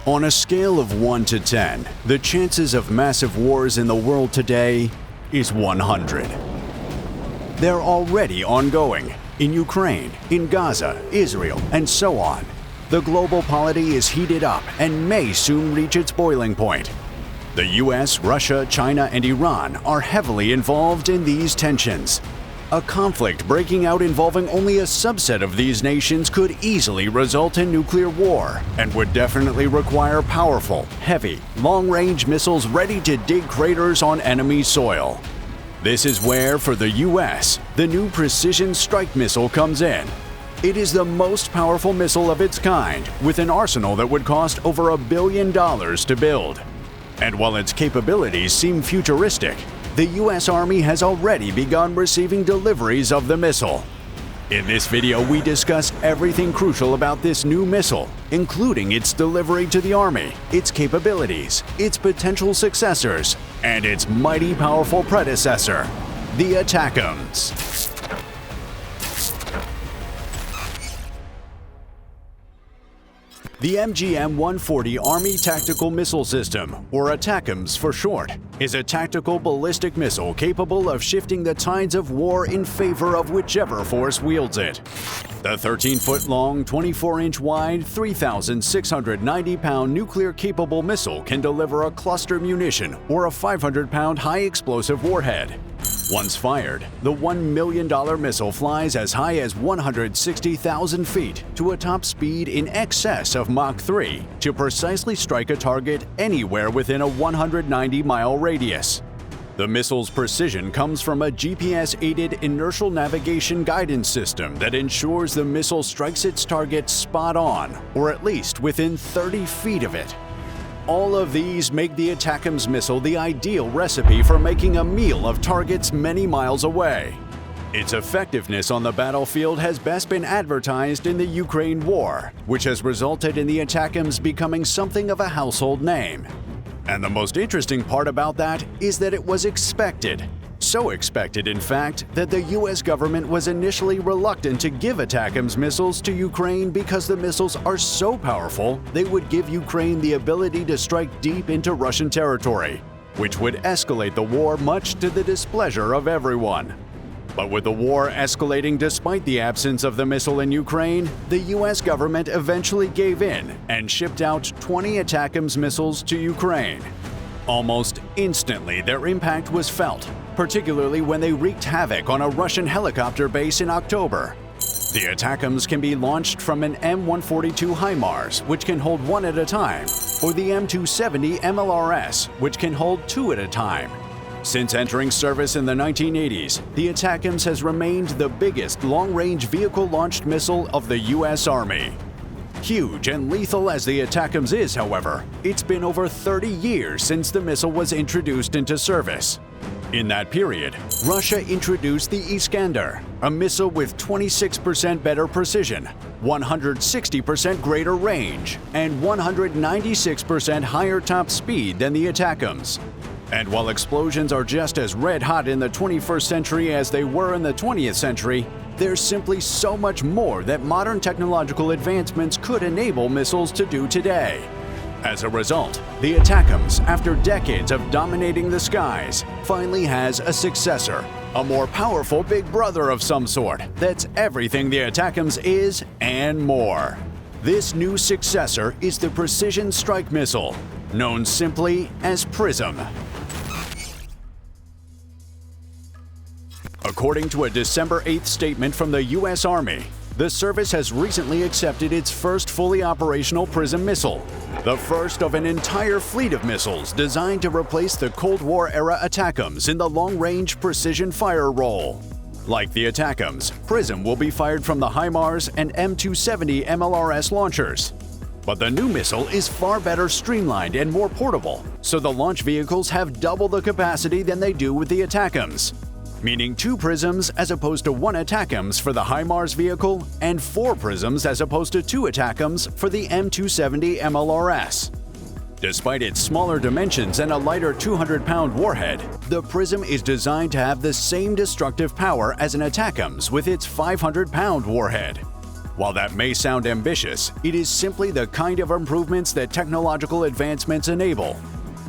On a scale of 1 to 10, the chances of massive wars in the world today is 100. They're already ongoing in Ukraine, in Gaza, Israel, and so on. The global polity is heated up and may soon reach its boiling point. The US, Russia, China, and Iran are heavily involved in these tensions. A conflict breaking out involving only a subset of these nations could easily result in nuclear war and would definitely require powerful, heavy, long-range missiles ready to dig craters on enemy soil. This is where, for the US, the new precision strike missile comes in. It is the most powerful missile of its kind, with an arsenal that would cost over $1 billion to build. And while its capabilities seem futuristic, the US Army has already begun receiving deliveries of the missile. In this video, we discuss everything crucial about this new missile, including its delivery to the Army, its capabilities, its potential successors, and its mighty powerful predecessor, the ATACMS. The MGM-140 Army Tactical Missile System, or ATACMS for short, is a tactical ballistic missile capable of shifting the tides of war in favor of whichever force wields it. The 13-foot-long, 24-inch-wide, 3,690-pound nuclear-capable missile can deliver a cluster munition or a 500-pound high-explosive warhead. Once fired, the $1 million missile flies as high as 160,000 feet to a top speed in excess of Mach 3 to precisely strike a target anywhere within a 190-mile radius. The missile's precision comes from a GPS-aided inertial navigation guidance system that ensures the missile strikes its target spot on, or at least within 30 feet of it. All of these make the ATACMS missile the ideal recipe for making a meal of targets many miles away. Its effectiveness on the battlefield has best been advertised in the Ukraine war, which has resulted in the ATACMS becoming something of a household name. And the most interesting part about that is that it was expected. So expected, in fact, that the US government was initially reluctant to give ATACMS missiles to Ukraine because the missiles are so powerful they would give Ukraine the ability to strike deep into Russian territory, which would escalate the war much to the displeasure of everyone. But with the war escalating despite the absence of the missile in Ukraine, the US government eventually gave in and shipped out 20 ATACMS missiles to Ukraine. Almost instantly, their impact was felt, particularly when they wreaked havoc on a Russian helicopter base in October. The ATACMS can be launched from an M142 HIMARS, which can hold one at a time, or the M270 MLRS, which can hold two at a time. Since entering service in the 1980s, the ATACMS has remained the biggest long-range vehicle-launched missile of the US Army. Huge and lethal as the ATACMS is, however, it's been over 30 years since the missile was introduced into service. In that period, Russia introduced the Iskander, a missile with 26% better precision, 160% greater range, and 196% higher top speed than the ATACMS. And while explosions are just as red-hot in the 21st century as they were in the 20th century, there's simply so much more that modern technological advancements could enable missiles to do today. As a result, the ATACMS, after decades of dominating the skies, finally has a successor, a more powerful big brother of some sort that's everything the ATACMS is and more. This new successor is the Precision Strike Missile, known simply as Prism. According to a December 8th statement from the US Army, the service has recently accepted its first fully operational Prism missile, the first of an entire fleet of missiles designed to replace the Cold War-era ATACMS in the long-range precision fire role. Like the ATACMS, Prism will be fired from the HIMARS and M270 MLRS launchers. But the new missile is far better streamlined and more portable, so the launch vehicles have double the capacity than they do with the ATACMS, meaning 2 Prisms as opposed to 1 ATACMS for the HIMARS vehicle and 4 Prisms as opposed to 2 ATACMS for the M270 MLRS. Despite its smaller dimensions and a lighter 200-pound warhead, the Prism is designed to have the same destructive power as an ATACMS with its 500-pound warhead. While that may sound ambitious, it is simply the kind of improvements that technological advancements enable.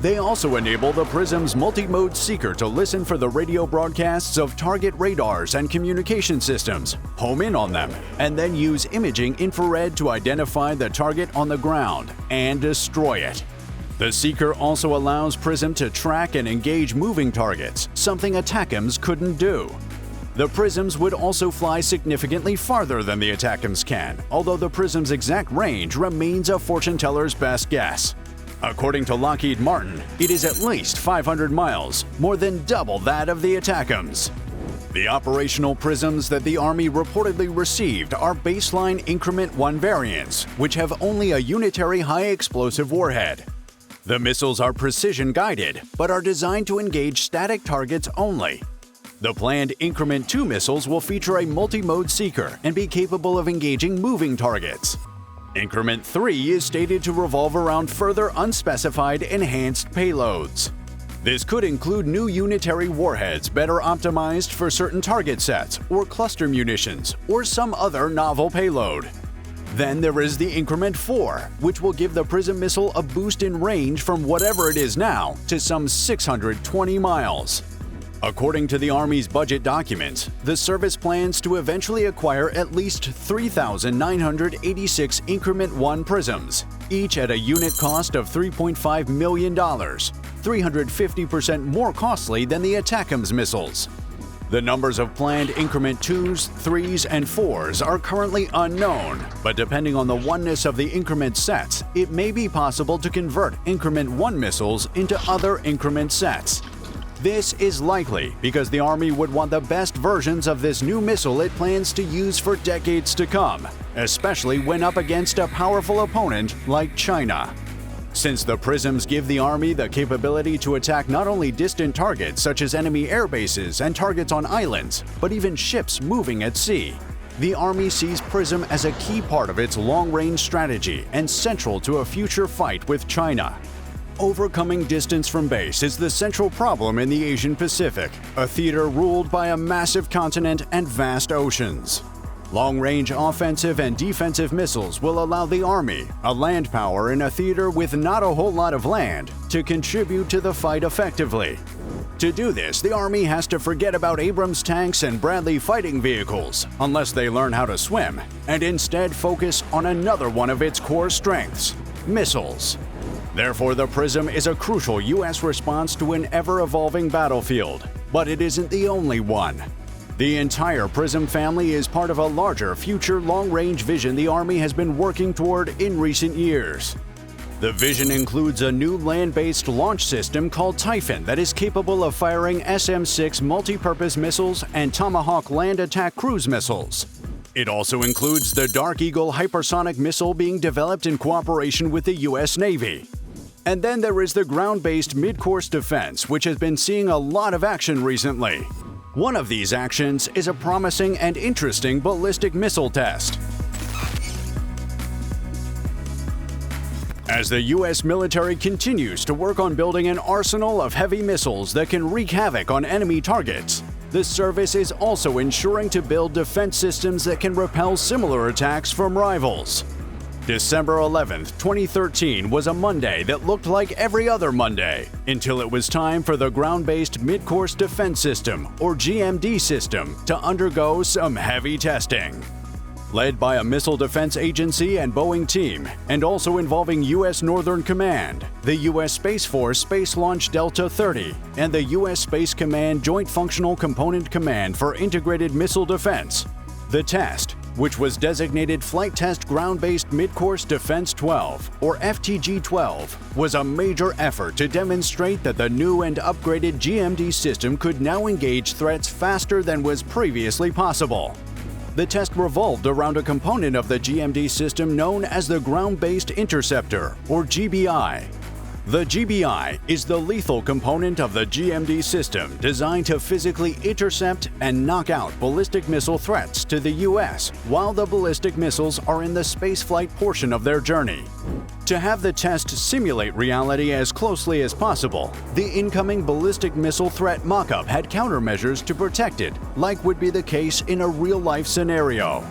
They also enable the Prism's multi-mode seeker to listen for the radio broadcasts of target radars and communication systems, home in on them, and then use imaging infrared to identify the target on the ground and destroy it. The seeker also allows Prism to track and engage moving targets, something ATACMS couldn't do. The Prisms would also fly significantly farther than the ATACMS can, although the Prism's exact range remains a fortune teller's best guess. According to Lockheed Martin, it is at least 500 miles, more than double that of the ATACMS. The operational Prisms that the Army reportedly received are baseline Increment 1 variants, which have only a unitary high-explosive warhead. The missiles are precision-guided, but are designed to engage static targets only. The planned Increment 2 missiles will feature a multi-mode seeker and be capable of engaging moving targets. Increment 3 is stated to revolve around further unspecified enhanced payloads. This could include new unitary warheads better optimized for certain target sets, or cluster munitions, or some other novel payload. Then there is the Increment 4, which will give the Prism missile a boost in range from whatever it is now to some 620 miles. According to the Army's budget documents, the service plans to eventually acquire at least 3,986 Increment 1 Prisms, each at a unit cost of $3.5 million, 350% more costly than the ATACMS missiles. The numbers of planned Increment 2s, 3s, and 4s are currently unknown, but depending on the oneness of the increment sets, it may be possible to convert Increment 1 missiles into other increment sets. This is likely because the Army would want the best versions of this new missile it plans to use for decades to come, especially when up against a powerful opponent like China. Since the Prisms give the Army the capability to attack not only distant targets such as enemy air bases and targets on islands, but even ships moving at sea, the Army sees Prism as a key part of its long-range strategy and central to a future fight with China. Overcoming distance from base is the central problem in the Asian Pacific, a theater ruled by a massive continent and vast oceans. Long-range offensive and defensive missiles will allow the Army, a land power in a theater with not a whole lot of land, to contribute to the fight effectively. To do this, the Army has to forget about Abrams tanks and Bradley fighting vehicles, unless they learn how to swim, and instead focus on another one of its core strengths: missiles. Therefore, the Prism is a crucial U.S. response to an ever-evolving battlefield, but it isn't the only one. The entire Prism family is part of a larger future long-range vision the Army has been working toward in recent years. The vision includes a new land-based launch system called Typhon that is capable of firing SM-6 multi-purpose missiles and Tomahawk land attack cruise missiles. It also includes the Dark Eagle hypersonic missile being developed in cooperation with the U.S. Navy. And then there is the ground-based mid-course defense, which has been seeing a lot of action recently. One of these actions is a promising and interesting ballistic missile test. As the U.S. military continues to work on building an arsenal of heavy missiles that can wreak havoc on enemy targets, the service is also ensuring to build defense systems that can repel similar attacks from rivals. December 11, 2013 was a Monday that looked like every other Monday, until it was time for the Ground-Based Mid-Course Defense System, or GMD system, to undergo some heavy testing. Led by a Missile Defense Agency and Boeing team, and also involving U.S. Northern Command, the U.S. Space Force Space Launch Delta 30, and the U.S. Space Command Joint Functional Component Command for Integrated Missile Defense, the test, which was designated Flight Test Ground-Based Mid-Course Defense 12, or FTG-12, was a major effort to demonstrate that the new and upgraded GMD system could now engage threats faster than was previously possible. The test revolved around a component of the GMD system known as the Ground-Based Interceptor, or GBI. The GBI is the lethal component of the GMD system designed to physically intercept and knock out ballistic missile threats to the U.S. while the ballistic missiles are in the spaceflight portion of their journey. To have the test simulate reality as closely as possible, the incoming ballistic missile threat mock-up had countermeasures to protect it, like would be the case in a real-life scenario.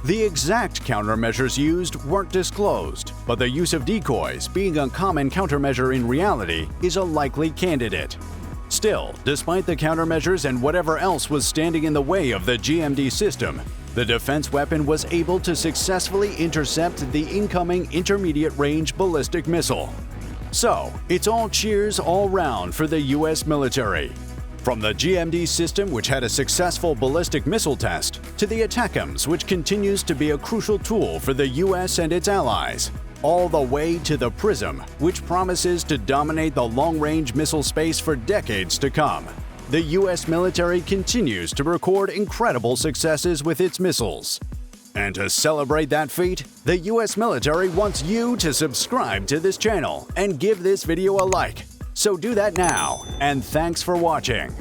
The exact countermeasures used weren't disclosed, but the use of decoys, being a common countermeasure in reality, is a likely candidate. Still, despite the countermeasures and whatever else was standing in the way of the GMD system, the defense weapon was able to successfully intercept the incoming intermediate-range ballistic missile. So, it's all cheers all round for the US military. From the GMD system, which had a successful ballistic missile test, to the ATACMS, which continues to be a crucial tool for the US and its allies, all the way to the Prism, which promises to dominate the long-range missile space for decades to come. The US military continues to record incredible successes with its missiles. And to celebrate that feat, the US military wants you to subscribe to this channel and give this video a like. So do that now, and thanks for watching.